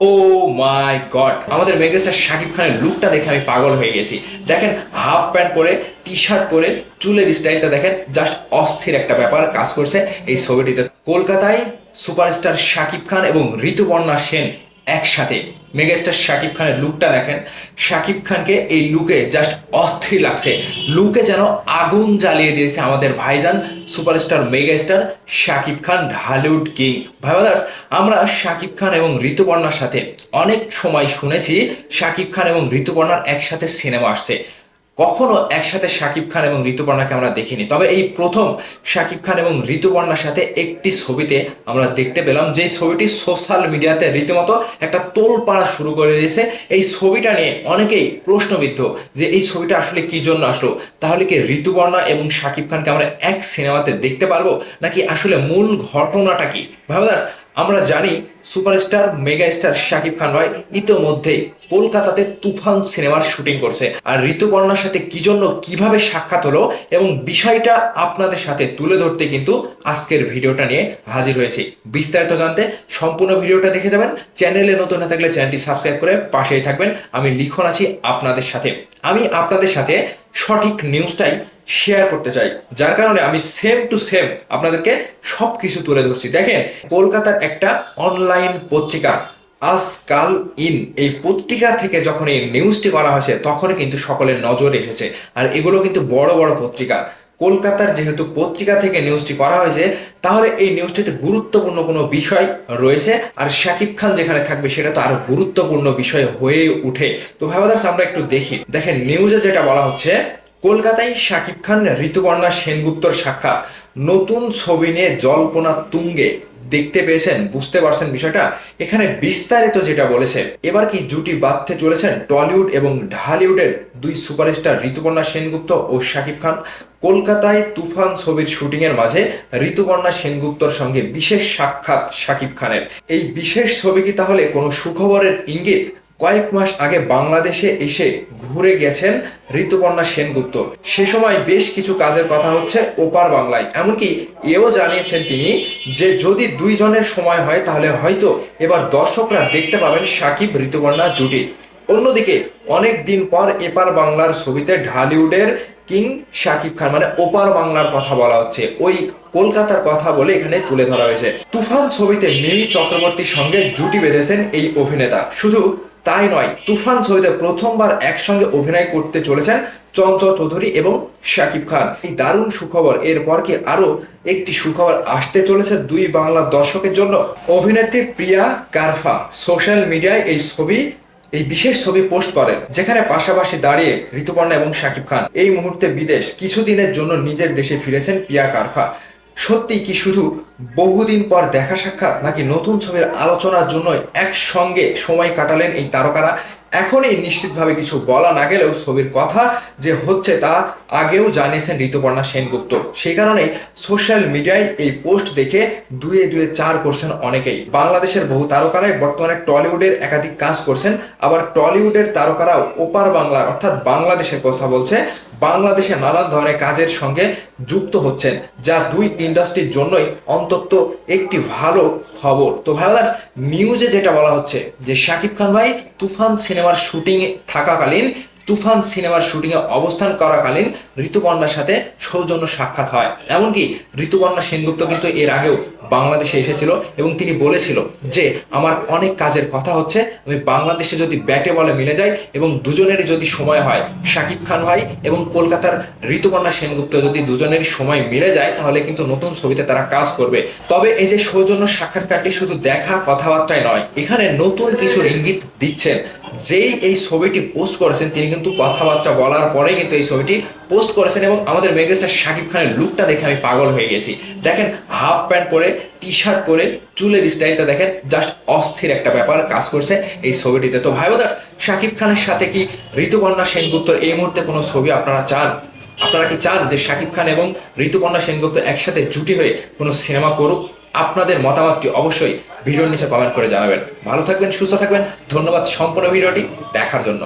ও মাই god, আমাদের megastar Shakib খানের লুকটা দেখে আমি পাগল হয়ে গেছি। দেখেন, হাফ প্যান্ট পরে, টি শার্ট পরে, চুলের স্টাইলটা দেখেন, জাস্ট অস্থির একটা ব্যাপার কাজ করছে এই ছবিটিতে। কলকাতায় সুপারস্টার শাকিব খান এবং ঋতুপর্ণা সেন একসাথে। মেগাস্টার শাকিব খানের লুকটা দেখেন, শাকিব খানকে এই লুকে জাস্ট অস্থির লাগছে। লুকে যেন আগুন জ্বালিয়ে দিয়েছে আমাদের ভাইজান superstar megastar Shakib Khan, Dhallywood king. ভাই ব্রাদার্স, আমরা শাকিব খান এবং ঋতুপর্ণার সাথে অনেক সময় শুনেছি শাকিব খান এবং ঋতুপর্ণার একসাথে সিনেমা আসছে, কখনো একসাথে শাকিব খান এবং ঋতুপর্ণাকে আমরা দেখিনি। তবে এই প্রথম শাকিব খান এবং ঋতুপর্ণার সাথে একটি ছবিতে আমরা দেখতে পেলাম, যে ছবিটি সোশ্যাল মিডিয়াতে রীতিমতো একটা তোলপাড় শুরু করে দিয়েছে। এই ছবিটা নিয়ে অনেকেই প্রশ্নবিদ্ধ যে এই ছবিটা আসলে কি জন্য আসলো, তাহলে কি ঋতুপর্ণা এবং শাকিব খানকে আমরা এক সিনেমাতে দেখতে পারবো, নাকি আসলে মূল ঘটনাটা কি? ভাবদাস, আমরা জানি সুপারস্টার মেগাস্টার শাকিব খান ভাই ইতোমধ্যেই কলকাতাতে তুফান সিনেমার শুটিং করছে। আর ঋতুপর্ণার সাথে কি জন্য কিভাবে সাক্ষাৎ হলো এবং বিষয়টা আপনাদের সাথে তুলে ধরতে কিন্তু আজকের ভিডিওটা নিয়ে হাজির হয়েছি। বিস্তারিত জানতে সম্পূর্ণ ভিডিওটা দেখে যাবেন। চ্যানেলে নতুন না থাকলে চ্যানেলটি সাবস্ক্রাইব করে পাশেই থাকবেন। আমি লিখন আছি আপনাদের সাথে। আমি আপনাদের সাথে সঠিক নিউজটাই শেয়ার করতে চাই, যার কারণে আমি সেম টু সেম আপনাদেরকে সবকিছু তুলে ধরছি। দেখেন, কলকাতার একটা অনলাইন পত্রিকা আজকাল ইন, এই পত্রিকা থেকে যখন এই নিউজটি করা হয়েছে তখনই কিন্তু সকলের নজর এসেছে। আর এগুলো কিন্তু বড় বড় পত্রিকা। কলকাতার যেহেতু পত্রিকা থেকে নিউজটি করা হয়েছে, তাহলে এই নিউজটিতে গুরুত্বপূর্ণ কোনো বিষয় রয়েছে। আর শাকিব খান যেখানে থাকবে সেটা তো আরো গুরুত্বপূর্ণ বিষয় হয়ে উঠে। তো ভাইবাদার্স, আমরা একটু দেখি। দেখেন, নিউজে যেটা বলা হচ্ছে, কলকাতায় শাকিব খান ঋতুপর্ণা সেনগুপ্তর সাক্ষাৎ, নতুন ছবি নিয়ে জল্পনা তুঙ্গে। দেখতে পেয়েছেন, বুঝতে পারছেন বিষয়টা? এখানে বিস্তারিত যেটা বলেছে, এবার কি জুটি বাঁধতে চলেছেন টলিউড এবং ঢালিউডের দুই সুপারস্টার ঋতুপর্ণা সেনগুপ্ত ও শাকিব খান। কলকাতায় তুফান ছবির শুটিং এর মাঝে ঋতুপর্ণা সেনগুপ্তর সঙ্গে বিশেষ সাক্ষাৎ শাকিব খানের। এই বিশেষ ছবি কি তাহলে কোনো সুখবরের ইঙ্গিত? কয়েক মাস আগে বাংলাদেশে এসে ঘুরে গেছেন ঋতুপর্ণা সেনগুপ্ত। সে সময় বেশ কিছু কাজের কথা হচ্ছে ওপার বাংলায়। এমনকি এও জানিয়েছেন তিনি যে যদি দুইজনের সময় হয় তাহলে হয়তো এবার দর্শকরা দেখতে পাবেন শাকিব ঋতুপর্ণা জুটি। অন্যদিকে অনেক দিন পর এপার বাংলার ছবিতে ঢালিউডের কিং শাকিব খান, মানে ওপার বাংলার কথা বলা হচ্ছে, ওই কলকাতার কথা বলে এখানে তুলে ধরা হয়েছে। তুফান ছবিতে মিমি চক্রবর্তীর সঙ্গে জুটি বেঁধেছেন এই অভিনেতা। শুধু তাই নয়, তুফান ছবিতে প্রথমবার একসঙ্গে অভিনয় করতে চলেছেন চঞ্চল চৌধুরী এবং শাকিব খান। এই দারুণ সুখবর, এরপর কি আরো একটি সুখবর আসতে চলেছে দুই বাংলার দর্শকের জন্য? অভিনেত্রী প্রিয়া কারফা সোশ্যাল মিডিয়ায় এই বিশেষ ছবি পোস্ট করেন, যেখানে পাশাপাশি দাঁড়িয়ে ঋতুপর্ণা এবং শাকিব খান। এই মুহূর্তে বিদেশ, কিছুদিনের জন্য নিজের দেশে ফিরেছেন প্রিয়া কারফা। সত্যি কি শুধু বহুদিন পর দেখা সাক্ষাৎ, নাকি নতুন ছবির আলোচনার জন্য একসঙ্গে সময় কাটালেন এই তারকারা? এখনই নিশ্চিতভাবে কিছু বলা না গেলেও ছবির কথা যে হচ্ছে তা আগেও জানিয়েছেন ঋতুপর্ণা সেনগুপ্ত। সেই কারণেই সোশ্যাল মিডিয়ায় এই পোস্ট দেখে দুয়ে দুয়ে চার করছেন অনেকেই। বাংলাদেশের বহু তারকারাই বর্তমানে টলিউডের একাধিক কাজ করছেন, আবার টলিউডের তারকারাও ওপার বাংলার অর্থাৎ বাংলাদেশের কথা বলছে, বাংলাদেশে নানান ধরনের কাজের সঙ্গে যুক্ত হচ্ছেন, যা দুই ইন্ডাস্ট্রির জন্যই অন্তত একটি ভালো খবর। তো ভাইবাদার্স, নিউজে যেটা বলা হচ্ছে যে শাকিব খান ভাই তুফান সিনেমার শুটিং থাকাকালীন, তুফান সিনেমার শুটিং এ অবস্থান করাকালীন ঋতুপর্ণার সাথে সৌজন্য সাক্ষাৎ হয়। এমনকি ঋতুপর্ণা সেনগুপ্ত কিন্তু এর আগেও বাংলাদেশে এসেছিল এবং তিনি বলেছিল যে আমার অনেক কাজের কথা হচ্ছে, আমি বাংলাদেশে যদি ব্যাটে বলে মিলে যায় এবং দুজনেরই যদি সময় হয়, শাকিব খান ভাই এবং কলকাতার ঋতুপর্ণা সেনগুপ্ত যদি দুজনেরই সময় মিলে যায়, তাহলে কিন্তু নতুন ছবিতে তারা কাজ করবে। তবে এই যে সৌজন্য সাক্ষাৎকারটি শুধু দেখা কথাবার্তায় নয়, এখানে নতুন কিছুর ইঙ্গিত দিচ্ছেন। যেই এই ছবিটি পোস্ট করেছেন তিনি কিন্তু কথাবার্তা বলার পরে কিন্তু এই ছবিটি পোস্ট করেছেন এবং আমাদের মেগাস্টার শাকিব খানের লুকটা দেখে আমি পাগল হয়ে গেছি। দেখেন, হাফ প্যান্ট পরে, টি শার্ট পরে, চুলের স্টাইলটা দেখেন, জাস্ট অস্থির একটা ব্যাপার কাজ করছে এই ছবিটিতে। তো ভাই ব্রাদার্স, শাকিব খানের সাথে কি ঋতুপর্ণা সেনগুপ্তর এই মুহূর্তে কোনো ছবি আপনারা চান? আপনারা কি চান যে শাকিব খান এবং ঋতুপর্ণা সেনগুপ্ত একসাথে জুটি হয়ে কোনো সিনেমা করুক? আপনাদের মতামতটি অবশ্যই ভিডিওর নিচে কমেন্ট করে জানাবেন। ভালো থাকবেন, সুস্থ থাকবেন। ধন্যবাদ সম্পূর্ণ ভিডিওটি দেখার জন্য।